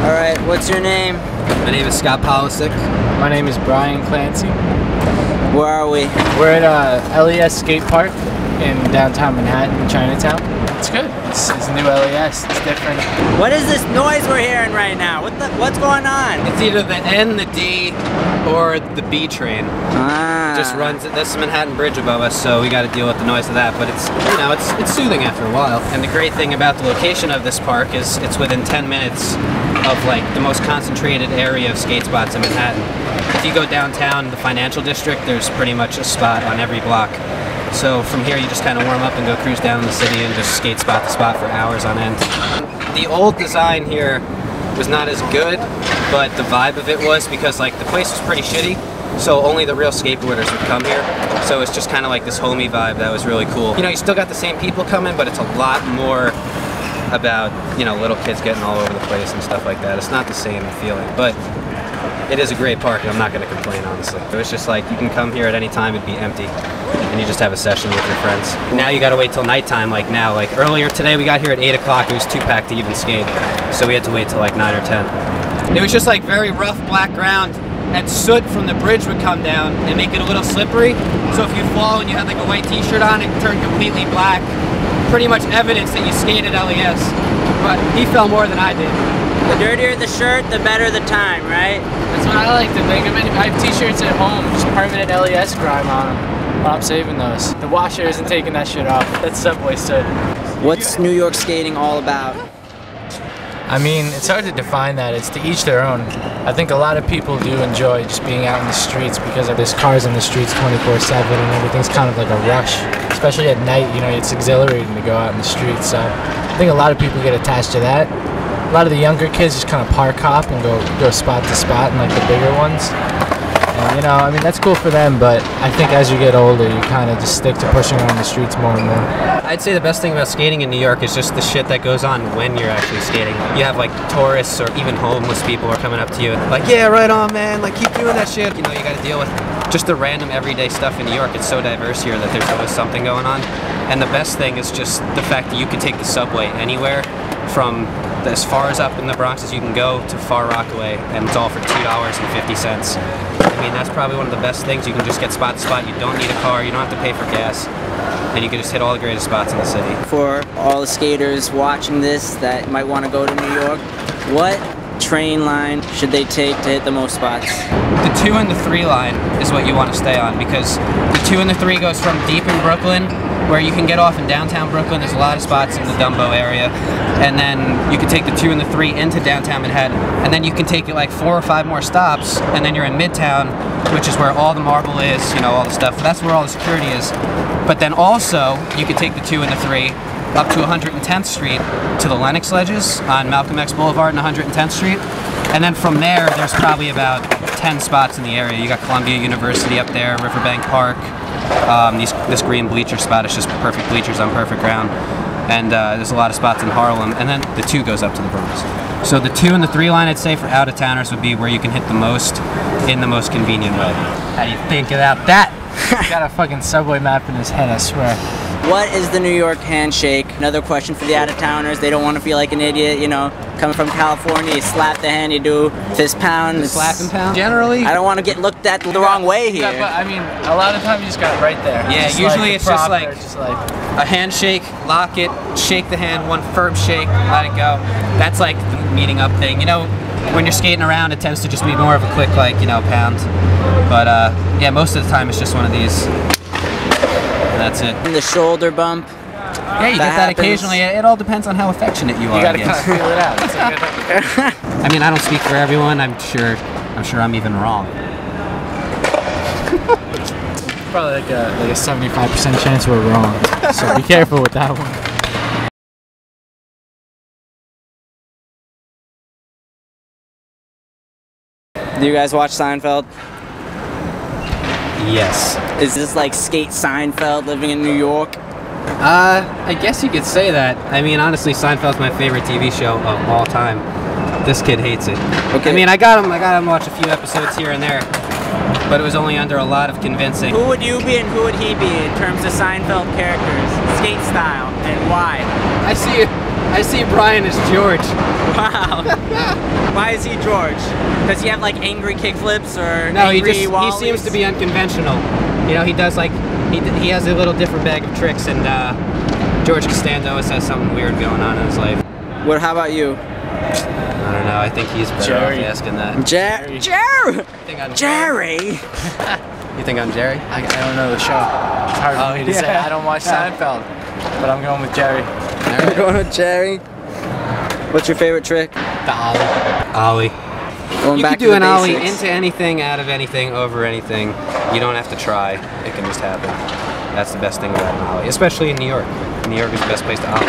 Alright, what's your name? My name is Palocsik. My name is Brian Clancy. Where are we? We're at LES skate park in downtown Manhattan, Chinatown. It's good. It's a new LES. It's different. What is this noise we're hearing right now? What's going on? It's either the N, the D, or the B train. Just runs. That's the Manhattan Bridge above us, so we got to deal with the noise of that. But it's soothing after a while. And the great thing about the location of this park is it's within 10 minutes of like the most concentrated area of skate spots in Manhattan. If you go downtown, the financial district, there's pretty much a spot on every block. So from here you just kind of warm up and go cruise down the city and just skate spot to spot for hours on end. The old design here was not as good, but the vibe of it was, because like the place was pretty shitty, so only the real skateboarders would come here. So it's just kind of like this homey vibe that was really cool. You know, you still got the same people coming, but it's a lot more about, you know, little kids getting all over the place and stuff like that. It's not the same feeling, but it is a great park, and I'm not going to complain, honestly. It was just like, you can come here at any time, it'd be empty, and you just have a session with your friends. Now you got to wait till nighttime, like now. Like earlier today, we got here at 8 o'clock, it was too packed to even skate, so we had to wait till like 9 or 10. It was just like very rough black ground, and soot from the bridge would come down and make it a little slippery, so if you fall and you had like a white t-shirt on, it turned completely black. Pretty much evidence that you skated LES, but he fell more than I did. The dirtier the shirt, the better the time, right? That's what I like to think. I have t-shirts at home, just permanent LES grime on them. Well, I'm saving those. The washer isn't taking that shit off. That's Subway soot. What's New York skating all about? I mean, it's hard to define that. It's to each their own. I think a lot of people do enjoy just being out in the streets because there's cars in the streets 24/7 and everything's kind of like a rush. Especially at night, you know, it's exhilarating to go out in the streets. So I think a lot of people get attached to that. A lot of the younger kids just kind of park hop and go spot to spot in like the bigger ones. And, you know, I mean, that's cool for them, but I think as you get older, you kind of just stick to pushing around the streets more and more. I'd say the best thing about skating in New York is just the shit that goes on when you're actually skating. You have like tourists or even homeless people are coming up to you like, yeah, right on, man, like keep doing that shit. You know, you got to deal with just the random everyday stuff in New York. It's so diverse here that there's always something going on. And the best thing is just the fact that you can take the subway anywhere, from as far as up in the Bronx as you can go to Far Rockaway, and it's all for $2.50. I mean, that's probably one of the best things. You can just get spot to spot. You don't need a car. You don't have to pay for gas. And you can just hit all the greatest spots in the city. For all the skaters watching this that might want to go to New York, what train line should they take to hit the most spots? The 2 and the 3 line is what you want to stay on, because the 2 and the 3 goes from deep in Brooklyn, where you can get off in downtown Brooklyn. There's a lot of spots in the Dumbo area, and then you can take the 2 and the 3 into downtown Manhattan, and then you can take it like 4 or 5 more stops, and then you're in Midtown, which is where all the marble is, you know, all the stuff. That's where all the security is. But then also, you could take the 2 and the 3 up to 110th Street to the Lenox Ledges on Malcolm X Boulevard and 110th Street. And then from there, there's probably about 10 spots in the area. You got Columbia University up there, Riverbank Park. This green bleacher spot is just perfect bleachers on perfect ground. And there's a lot of spots in Harlem. And then the 2 goes up to the Bronx. So the 2 and the 3 line, I'd say, for out-of-towners would be where you can hit the most in the most convenient way. How do you think about that? He's got a fucking subway map in his head, I swear. What is the New York handshake? Another question for the out-of-towners. They don't want to feel like an idiot, you know. Coming from California, you slap the hand, you do fist pound. Slap and pound? Generally, I don't want to get looked at the wrong way here. Yeah, but I mean, a lot of times you just got it right there. Yeah, just usually like it's just like a handshake, lock it, shake the hand, one firm shake, let it go. That's like the meeting up thing. You know, when you're skating around, it tends to just be more of a quick, like, you know, pound. But yeah, most of the time it's just one of these. That's it. And the shoulder bump. Yeah, you get that occasionally. It all depends on how affectionate you are. You gotta kind of feel it out. I mean, I don't speak for everyone. I'm sure I'm even wrong. Probably like a 75% chance we're wrong. So be careful with that one. Do you guys watch Seinfeld? Yes. Is this like Skate Seinfeld living in New York? I guess you could say that. I mean, honestly, Seinfeld's my favorite TV show of all time. This kid hates it. Okay. I mean, I got him watch a few episodes here and there, but it was only under a lot of convincing. Who would you be and who would he be in terms of Seinfeld characters, skate style, and why? I see Brian as George. Wow. Why is he George? Does he have like angry kickflips or No, angry he wallies? seems to be unconventional. You know, he does like, he has a little different bag of tricks, and George Costanza always has something weird going on in his life. What? How about you? I don't know, I think he's better off asking that. Jerry. You think I'm Jerry? I don't know the show. It's hard for me to say. I don't watch Seinfeld, but I'm going with Jerry. I'm going with Jerry. What's your favorite trick? The ollie. Ollie. Going You back could to do the an ollie basics. into anything, out of anything, over anything. You don't have to try. It can just happen. That's the best thing about an ollie, especially in New York. New York is the best place to ollie.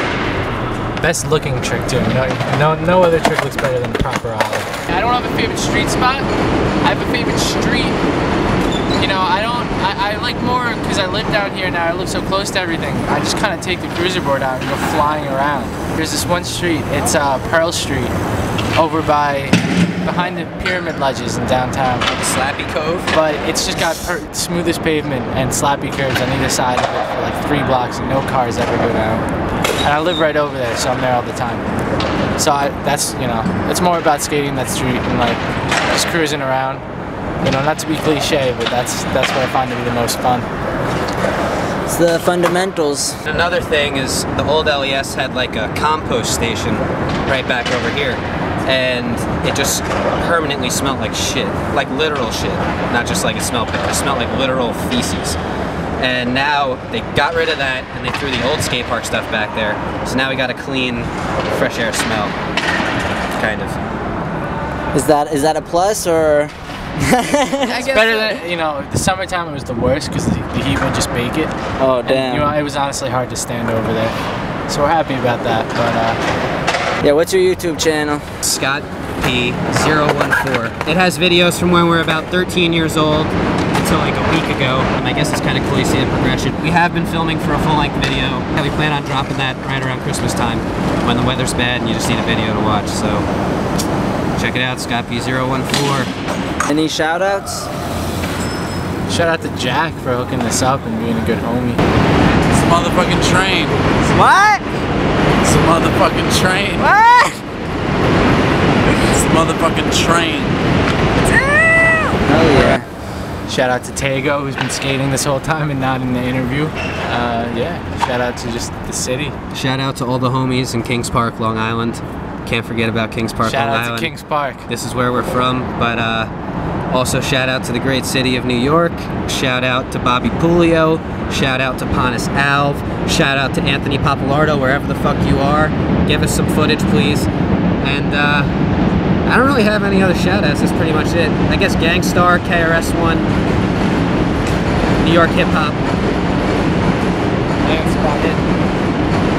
Best looking trick too. No other trick looks better than the proper ollie. I don't have a favorite street spot. I have a favorite street. You know, I like more because I live down here now. I live so close to everything. I just kind of take the cruiser board out and go flying around. There's this one street. It's Pearl Street, over behind the pyramid ledges in downtown. Slappy Cove. But it's just got smoothest pavement and slappy curbs on either side of it for like 3 blocks, and no cars ever go down. And I live right over there, so I'm there all the time. So that's, you know, it's more about skating that street and like just cruising around. You know, not to be cliche, but that's what I find to be the most fun. It's the fundamentals. Another thing is the old LES had like a compost station right back over here, and it just permanently smelled like shit, like literal shit, not just like it smelled bad. It smelled like literal feces. And now they got rid of that and they threw the old skate park stuff back there. So now we got a clean, fresh air smell, kind of. Is that a plus or? It's better than, you know, the summertime it was the worst because the heat would just bake it. Oh damn. And, you know, it was honestly hard to stand over there. So we're happy about that. But yeah, what's your YouTube channel? Scott P014. It has videos from when we're about 13 years old until like a week ago. I guess it's kind of cool to see the progression. We have been filming for a full-length video. And we plan on dropping that right around Christmas time when the weather's bad and you just need a video to watch. So check it out, Scott P014. Any shout outs? shout out to Jack for hooking this up and being a good homie. It's a motherfucking train. What? It's a motherfucking train. What? It's a motherfucking train. Hell yeah. Shout out to Tego, who's been skating this whole time and not in the interview. Yeah, shout out to just the city. Shout out to all the homies in Kings Park, Long Island. Can't forget about Kings Park, Shout Long out Island. to Kings Park. This is where we're from, but also shout out to the great city of New York. Shout out to Bobby Pulio. Shout out to Ponus Alv. Shout out to Anthony Papalardo, wherever the fuck you are. Give us some footage, please. And I don't really have any other shout outs. That's pretty much it. I guess Gangstar, KRS-One, New York Hip Hop.